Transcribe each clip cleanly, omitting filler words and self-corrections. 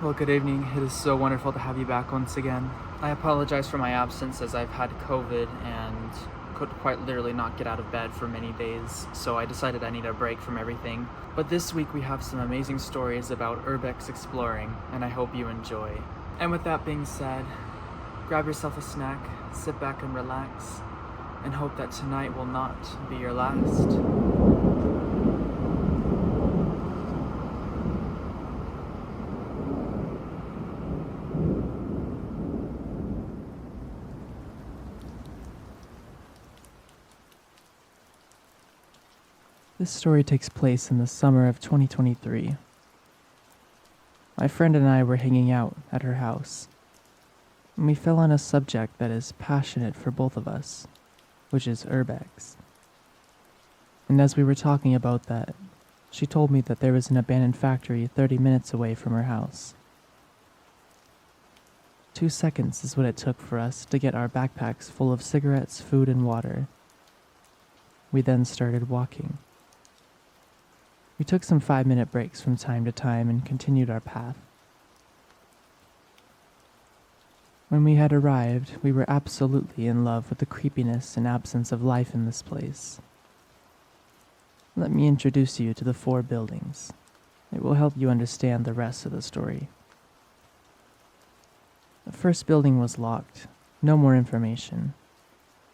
Well, good evening. It is so wonderful to have you back once again. I apologize for my absence as I've had COVID and could quite literally not get out of bed for many days, so I decided I need a break from everything. But this week we have some amazing stories about Urbex exploring, and I hope you enjoy. And with that being said, grab yourself a snack, sit back and relax, and hope that tonight will not be your last. This story takes place in the summer of 2023. My friend and I were hanging out at her house, and we fell on a subject that is passionate for both of us, which is Urbex. And as we were talking about that, she told me that there was an abandoned factory 30 minutes away from her house. 2 seconds is what it took for us to get our backpacks full of cigarettes, food, and water. We then started walking. We took some 5-minute breaks from time to time and continued our path. When we had arrived, we were absolutely in love with the creepiness and absence of life in this place. Let me introduce you to the 4 buildings. It will help you understand the rest of the story. The first building was locked. No more information.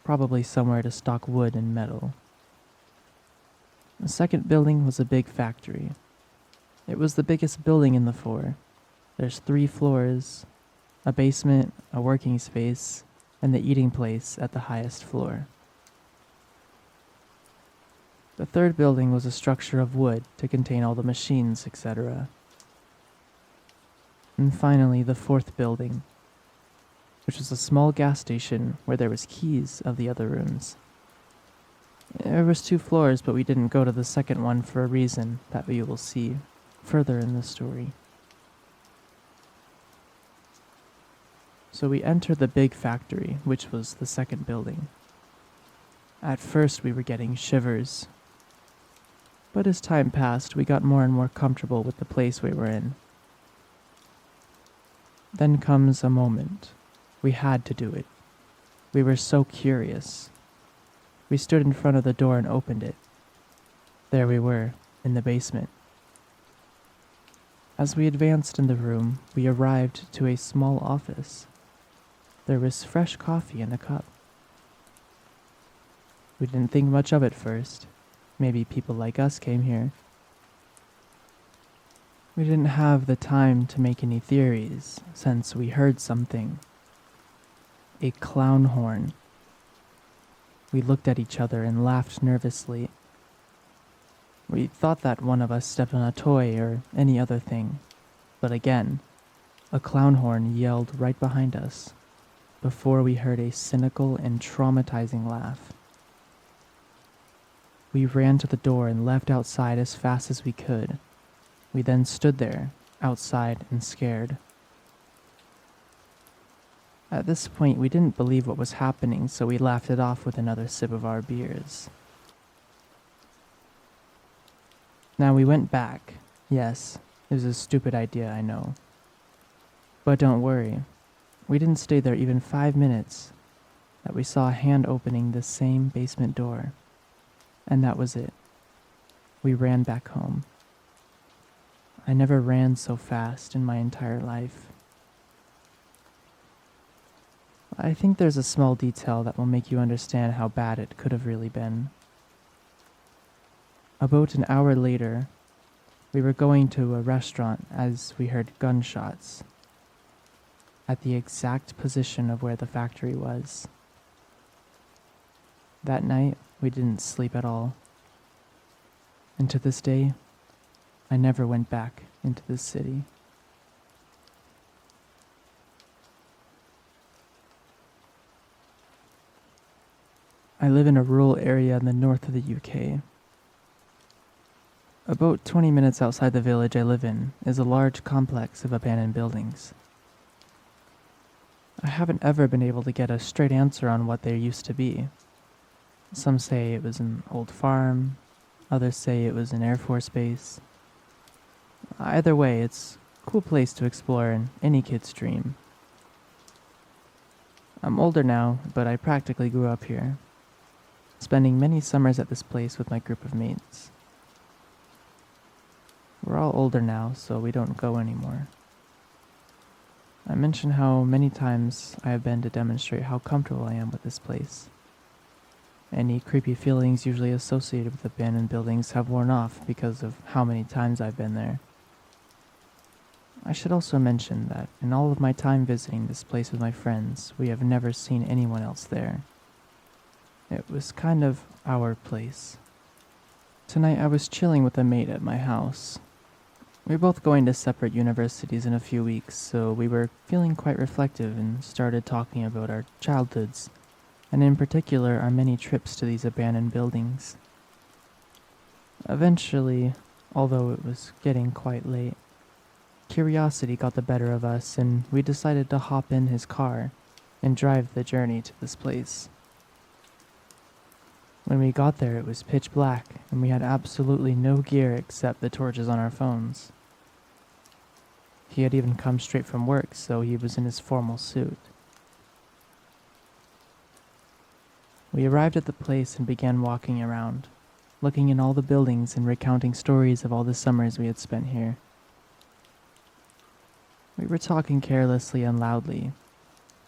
Probably somewhere to stock wood and metal. The second building was a big factory. It was the biggest building in the 4. There's 3 floors, a basement, a working space, and the eating place at the highest floor. The third building was a structure of wood to contain all the machines, etc. And finally, the 4th building, which was a small gas station where there was keys of the other rooms. There was 2 floors, but we didn't go to the second one for a reason that we will see further in the story. So we entered the big factory, which was the second building. At first we were getting shivers, but as time passed we got more and more comfortable with the place we were in. Then comes a moment. We had to do it. We were so curious. We stood in front of the door and opened it. There we were, in the basement. As we advanced in the room, we arrived to a small office. There was fresh coffee in a cup. We didn't think much of it first. Maybe people like us came here. We didn't have the time to make any theories, since we heard something. A clown horn. We looked at each other and laughed nervously. We thought that one of us stepped on a toy or any other thing, but again, a clown horn yelled right behind us, before we heard a cynical and traumatizing laugh. We ran to the door and left outside as fast as we could. We then stood there, outside and scared. At this point, we didn't believe what was happening, so we laughed it off with another sip of our beers. Now we went back. Yes, it was a stupid idea, I know. But don't worry, we didn't stay there even 5 minutes, that we saw a hand opening the same basement door. And that was it. We ran back home. I never ran so fast in my entire life. I think there's a small detail that will make you understand how bad it could have really been. About an hour later, we were going to a restaurant as we heard gunshots at the exact position of where the factory was. That night, we didn't sleep at all. And to this day, I never went back into this city. I live in a rural area in the north of the UK. About 20 minutes outside the village I live in is a large complex of abandoned buildings. I haven't ever been able to get a straight answer on what there used to be. Some say it was an old farm, others say it was an Air Force base. Either way, it's cool place to explore in any kid's dream. I'm older now, but I practically grew up here, spending many summers at this place with my group of mates. We're all older now, so we don't go anymore. I mention how many times I have been to demonstrate how comfortable I am with this place. Any creepy feelings usually associated with abandoned buildings have worn off because of how many times I've been there. I should also mention that in all of my time visiting this place with my friends, we have never seen anyone else there. It was kind of our place. Tonight I was chilling with a mate at my house. We were both going to separate universities in a few weeks, so we were feeling quite reflective and started talking about our childhoods, and in particular our many trips to these abandoned buildings. Eventually, although it was getting quite late, curiosity got the better of us and we decided to hop in his car and drive the journey to this place. When we got there, it was pitch black and we had absolutely no gear except the torches on our phones. He had even come straight from work, so he was in his formal suit. We arrived at the place and began walking around, looking in all the buildings and recounting stories of all the summers we had spent here. We were talking carelessly and loudly.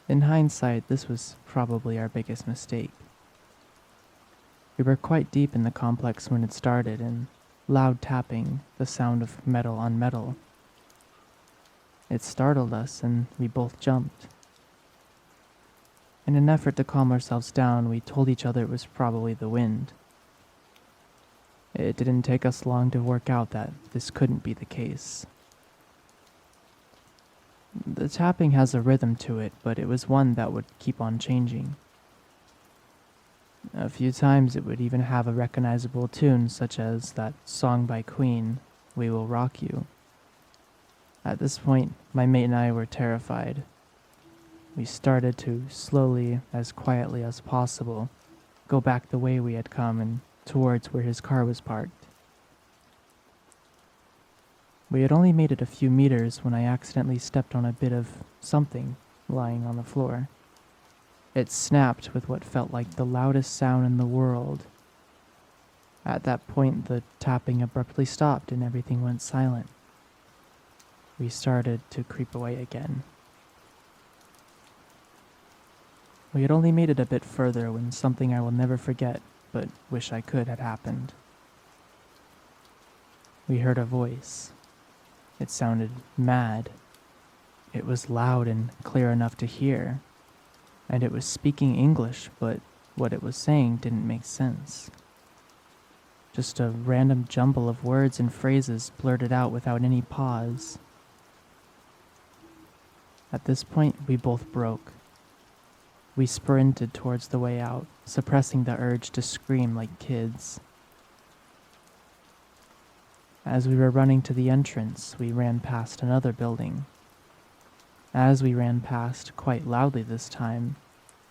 In hindsight, this was probably our biggest mistake. We were quite deep in the complex when it started, and loud tapping, the sound of metal on metal. It startled us, and we both jumped. In an effort to calm ourselves down, we told each other it was probably the wind. It didn't take us long to work out that this couldn't be the case. The tapping has a rhythm to it, but it was one that would keep on changing. A few times it would even have a recognizable tune, such as that song by Queen, "We Will Rock You." At this point, my mate and I were terrified. We started to slowly, as quietly as possible, go back the way we had come and towards where his car was parked. We had only made it a few meters when I accidentally stepped on a bit of something lying on the floor. It snapped with what felt like the loudest sound in the world. At that point, the tapping abruptly stopped and everything went silent. We started to creep away again. We had only made it a bit further when something I will never forget, but wish I could, had happened. We heard a voice. It sounded mad. It was loud and clear enough to hear, and it was speaking English, but what it was saying didn't make sense. Just a random jumble of words and phrases blurted out without any pause. At this point, we both broke. We sprinted towards the way out, suppressing the urge to scream like kids. As we were running to the entrance, we ran past another building. As we ran past, quite loudly this time,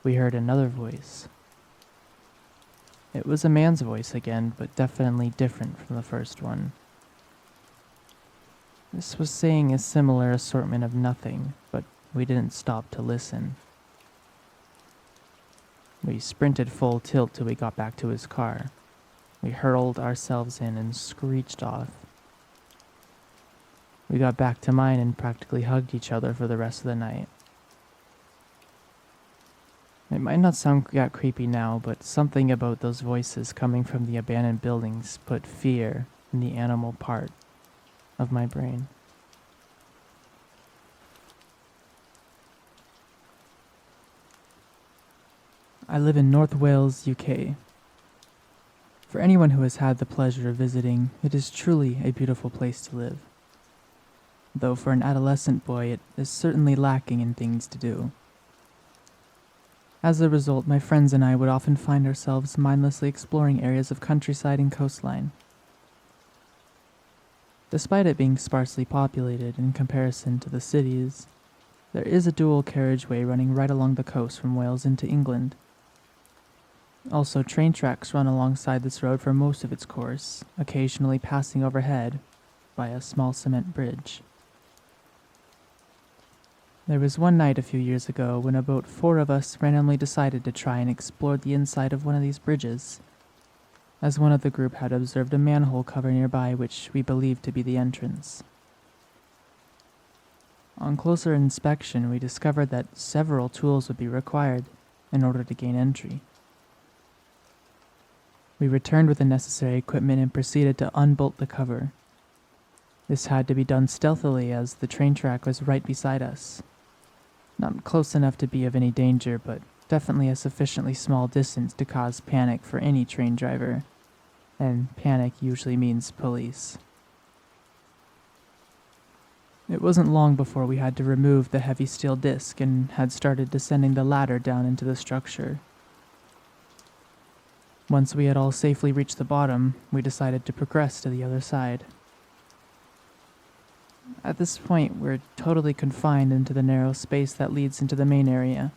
we heard another voice. It was a man's voice again, but definitely different from the first one. This was saying a similar assortment of nothing, but we didn't stop to listen. We sprinted full tilt till we got back to his car. We hurled ourselves in and screeched off. We got back to mine and practically hugged each other for the rest of the night. It might not sound that creepy now, but something about those voices coming from the abandoned buildings put fear in the animal part of my brain. I live in North Wales, UK. For anyone who has had the pleasure of visiting, it is truly a beautiful place to live. Though for an adolescent boy, it is certainly lacking in things to do. As a result, my friends and I would often find ourselves mindlessly exploring areas of countryside and coastline. Despite it being sparsely populated in comparison to the cities, there is a dual carriageway running right along the coast from Wales into England. Also, train tracks run alongside this road for most of its course, occasionally passing overhead by a small cement bridge. There was one night a few years ago when about 4 of us randomly decided to try and explore the inside of one of these bridges, as one of the group had observed a manhole cover nearby which we believed to be the entrance. On closer inspection, we discovered that several tools would be required in order to gain entry. We returned with the necessary equipment and proceeded to unbolt the cover. This had to be done stealthily as the train track was right beside us. Not close enough to be of any danger, but definitely a sufficiently small distance to cause panic for any train driver, and panic usually means police. It wasn't long before we had to remove the heavy steel disc and had started descending the ladder down into the structure. Once we had all safely reached the bottom, we decided to progress to the other side. At this point, we're totally confined into the narrow space that leads into the main area.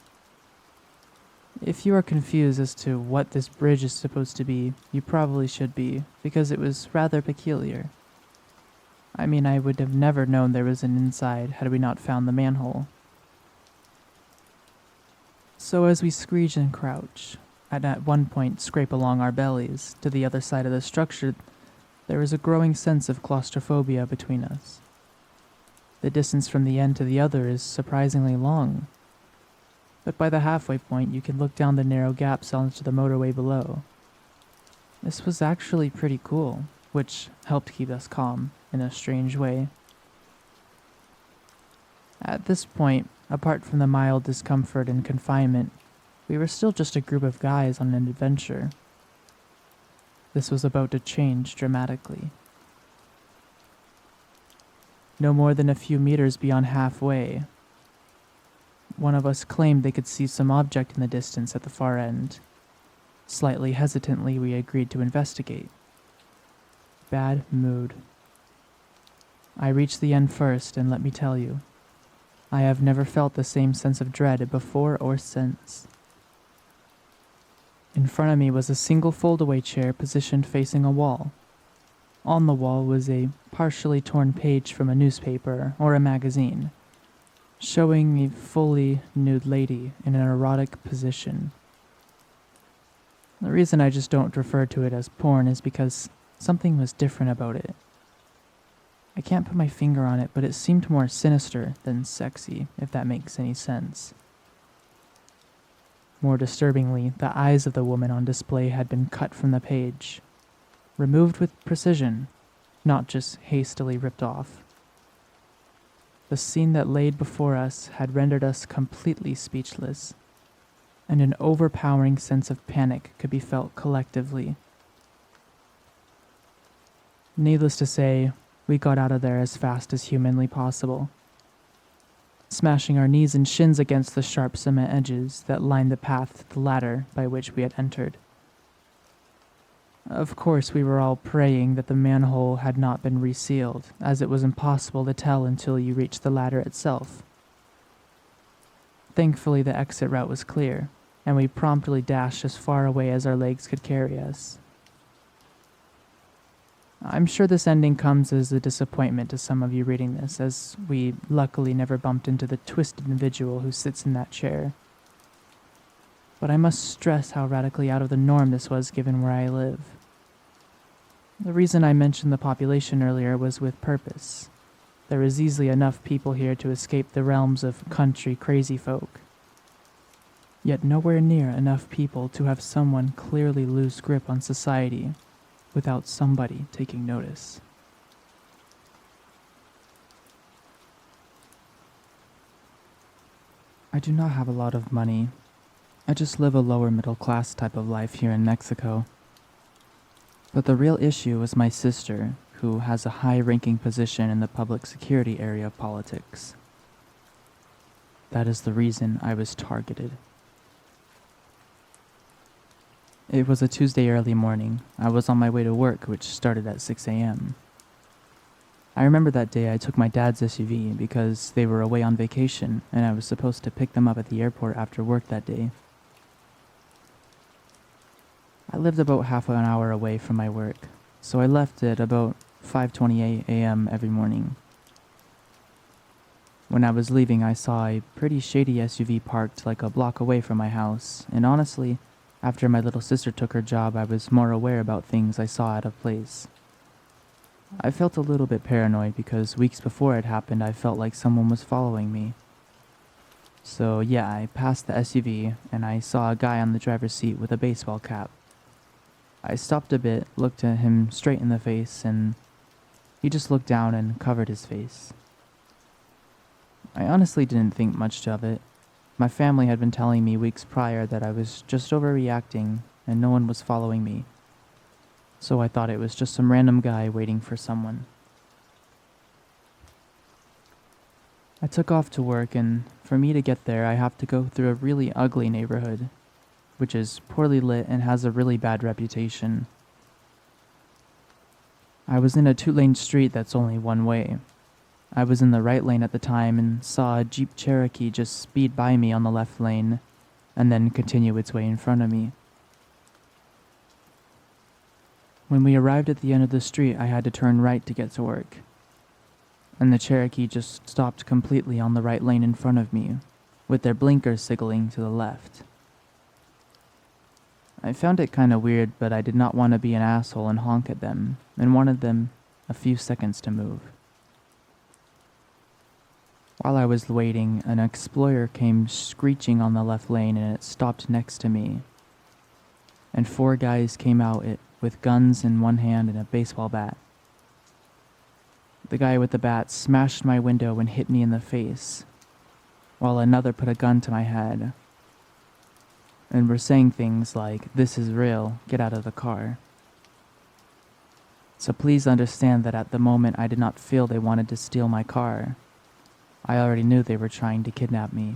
If you are confused as to what this bridge is supposed to be, you probably should be, because it was rather peculiar. I mean, I would have never known there was an inside had we not found the manhole. So as we screech and crouch, and at one point scrape along our bellies to the other side of the structure, there is a growing sense of claustrophobia between us. The distance from the end to the other is surprisingly long, but by the halfway point you can look down the narrow gaps onto the motorway below. This was actually pretty cool, which helped keep us calm in a strange way. At this point, apart from the mild discomfort and confinement, we were still just a group of guys on an adventure. This was about to change dramatically. No more than a few meters beyond halfway, one of us claimed they could see some object in the distance at the far end. Slightly hesitantly, we agreed to investigate. Bad mood. I reached the end first, and let me tell you, I have never felt the same sense of dread before or since. In front of me was a single fold-away chair positioned facing a wall. On the wall was a partially torn page from a newspaper or a magazine, showing a fully nude lady in an erotic position. The reason I just don't refer to it as porn is because something was different about it. I can't put my finger on it, but it seemed more sinister than sexy, if that makes any sense. More disturbingly, the eyes of the woman on display had been cut from the page, removed with precision, not just hastily ripped off. The scene that laid before us had rendered us completely speechless, and an overpowering sense of panic could be felt collectively. Needless to say, we got out of there as fast as humanly possible, smashing our knees and shins against the sharp cement edges that lined the path to the ladder by which we had entered. Of course, we were all praying that the manhole had not been resealed, as it was impossible to tell until you reached the ladder itself. Thankfully, the exit route was clear, and we promptly dashed as far away as our legs could carry us. I'm sure this ending comes as a disappointment to some of you reading this, as we luckily never bumped into the twisted individual who sits in that chair. But I must stress how radically out of the norm this was given where I live. The reason I mentioned the population earlier was with purpose. There is easily enough people here to escape the realms of country crazy folk, yet nowhere near enough people to have someone clearly lose grip on society without somebody taking notice. I do not have a lot of money. I just live a lower middle class type of life here in Mexico. But the real issue was my sister, who has a high-ranking position in the public security area of politics. That is the reason I was targeted. It was a Tuesday early morning. I was on my way to work, which started at 6 a.m. I remember that day I took my dad's SUV because they were away on vacation and I was supposed to pick them up at the airport after work that day. I lived about half an hour away from my work, so I left at about 5:28 a.m. every morning. When I was leaving, I saw a pretty shady SUV parked like a block away from my house, and honestly, after my little sister took her job, I was more aware about things I saw out of place. I felt a little bit paranoid because weeks before it happened, I felt like someone was following me. So yeah, I passed the SUV and I saw a guy on the driver's seat with a baseball cap. I stopped a bit, looked at him straight in the face, and he just looked down and covered his face. I honestly didn't think much of it. My family had been telling me weeks prior that I was just overreacting and no one was following me. So I thought it was just some random guy waiting for someone. I took off to work, and for me to get there, I have to go through a really ugly neighborhood, which is poorly lit and has a really bad reputation. I was in a 2-lane street that's only one way. I was in the right lane at the time and saw a Jeep Cherokee just speed by me on the left lane and then continue its way in front of me. When we arrived at the end of the street, I had to turn right to get to work, and the Cherokee just stopped completely on the right lane in front of me, with their blinkers signaling to the left. I found it kinda weird, but I did not want to be an asshole and honk at them, and wanted them a few seconds to move. While I was waiting, an Explorer came screeching on the left lane and it stopped next to me. And 4 guys came out with guns in one hand and a baseball bat. The guy with the bat smashed my window and hit me in the face, while another put a gun to my head and were saying things like, "This is real, get out of the car." So please understand that at the moment I did not feel they wanted to steal my car. I already knew they were trying to kidnap me.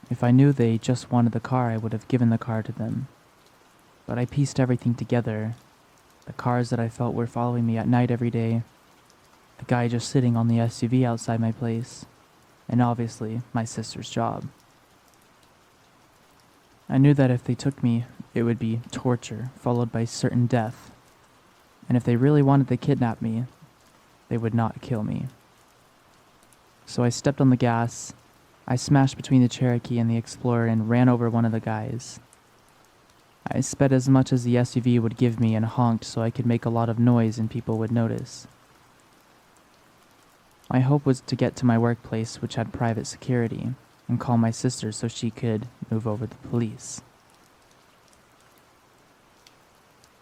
If I knew they just wanted the car, I would have given the car to them. But I pieced everything together. The cars that I felt were following me at night every day, the guy just sitting on the SUV outside my place, and obviously my sister's job. I knew that if they took me, it would be torture, followed by certain death. And if they really wanted to kidnap me, they would not kill me. So I stepped on the gas, I smashed between the Cherokee and the Explorer and ran over one of the guys. I sped as much as the SUV would give me and honked so I could make a lot of noise and people would notice. My hope was to get to my workplace, which had private security, and call my sister so she could move over the police.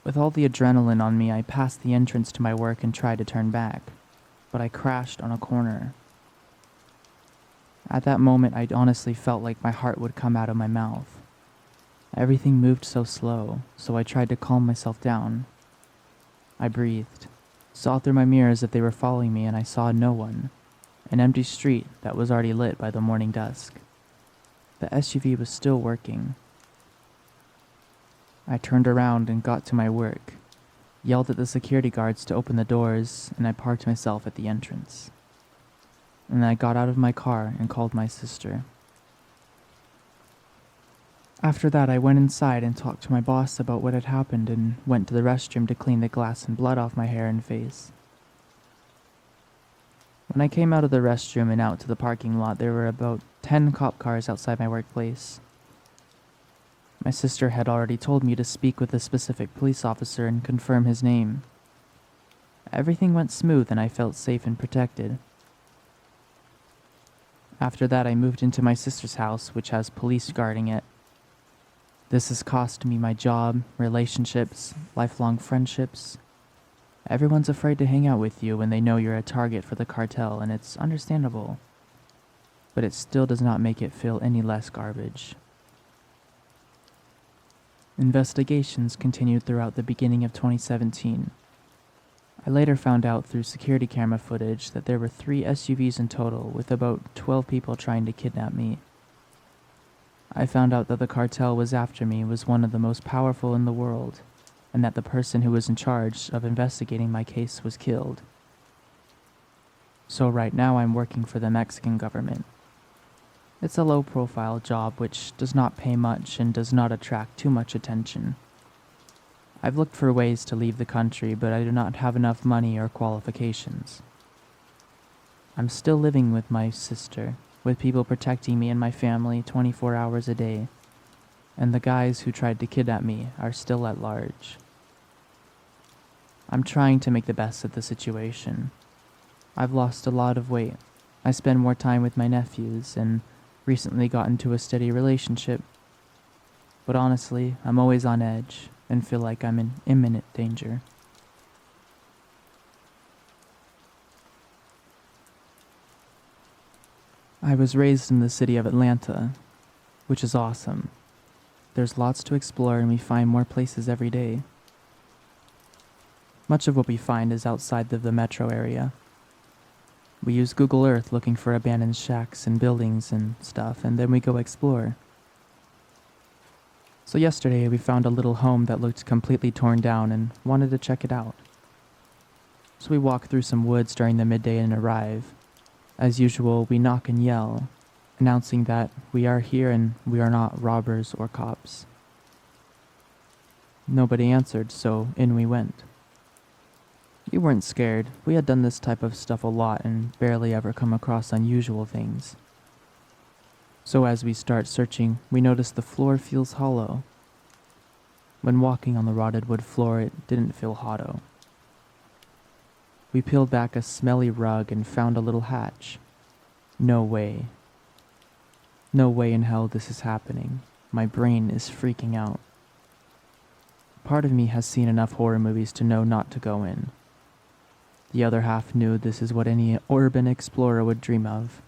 With all the adrenaline on me, I passed the entrance to my work and tried to turn back, but I crashed on a corner. At that moment, I honestly felt like my heart would come out of my mouth. Everything moved so slow, so I tried to calm myself down. I breathed, saw through my mirrors if they were following me, and I saw no one. An empty street that was already lit by the morning dusk. The SUV was still working. I turned around and got to my work, yelled at the security guards to open the doors, and I parked myself at the entrance. And I got out of my car and called my sister. After that, I went inside and talked to my boss about what had happened and went to the restroom to clean the glass and blood off my hair and face. When I came out of the restroom and out to the parking lot, there were about 10 cop cars outside my workplace. My sister had already told me to speak with a specific police officer and confirm his name. Everything went smooth and I felt safe and protected. After that, I moved into my sister's house, which has police guarding it. This has cost me my job, relationships, lifelong friendships. Everyone's afraid to hang out with you when they know you're a target for the cartel, and it's understandable. But it still does not make it feel any less garbage. Investigations continued throughout the beginning of 2017. I later found out through security camera footage that there were 3 SUVs in total, with about 12 people trying to kidnap me. I found out that the cartel was after me was one of the most powerful in the world, and that the person who was in charge of investigating my case was killed. So right now I'm working for the Mexican government. It's a low-profile job which does not pay much and does not attract too much attention. I've looked for ways to leave the country, but I do not have enough money or qualifications. I'm still living with my sister, with people protecting me and my family 24 hours a day, and the guys who tried to kidnap me are still at large. I'm trying to make the best of the situation. I've lost a lot of weight. I spend more time with my nephews and recently got into a steady relationship. But honestly, I'm always on edge and feel like I'm in imminent danger. I was raised in the city of Atlanta, which is awesome. There's lots to explore and we find more places every day. Much of what we find is outside of the metro area. We use Google Earth looking for abandoned shacks and buildings and stuff, and then we go explore. So yesterday we found a little home that looked completely torn down and wanted to check it out. So we walk through some woods during the midday and arrive. As usual, we knock and yell, announcing that we are here and we are not robbers or cops. Nobody answered, so in we went. We weren't scared. We had done this type of stuff a lot and barely ever come across unusual things. So as we start searching, we notice the floor feels hollow. When walking on the rotted wood floor, it didn't feel hollow. We peeled back a smelly rug and found a little hatch. No way. No way in hell this is happening. My brain is freaking out. Part of me has seen enough horror movies to know not to go in. The other half knew this is what any urban explorer would dream of.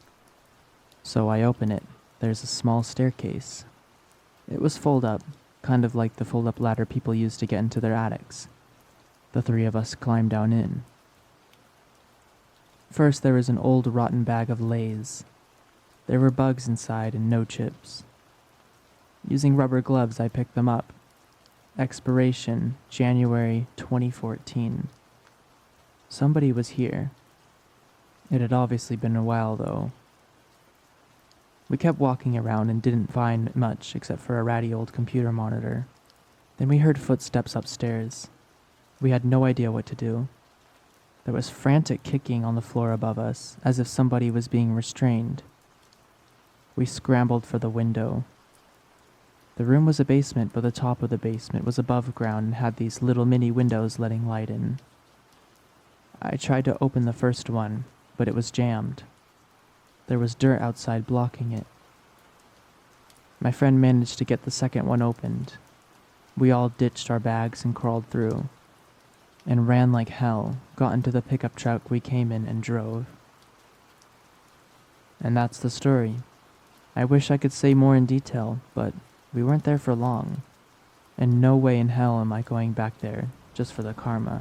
So I open it. There's a small staircase. It was fold up, kind of like the fold up ladder people use to get into their attics. The three of us climbed down in. First there was an old rotten bag of Lay's. There were bugs inside and no chips. Using rubber gloves I picked them up. Expiration, January 2014. Somebody was here. It had obviously been a while, though. We kept walking around and didn't find much except for a ratty old computer monitor. Then we heard footsteps upstairs. We had no idea what to do. There was frantic kicking on the floor above us, as if somebody was being restrained. We scrambled for the window. The room was a basement, but the top of the basement was above ground and had these little mini windows letting light in. I tried to open the first one, but it was jammed. There was dirt outside blocking it. My friend managed to get the second one opened. We all ditched our bags and crawled through, and ran like hell, got into the pickup truck we came in and drove. And that's the story. I wish I could say more in detail, but we weren't there for long, and no way in hell am I going back there just for the karma.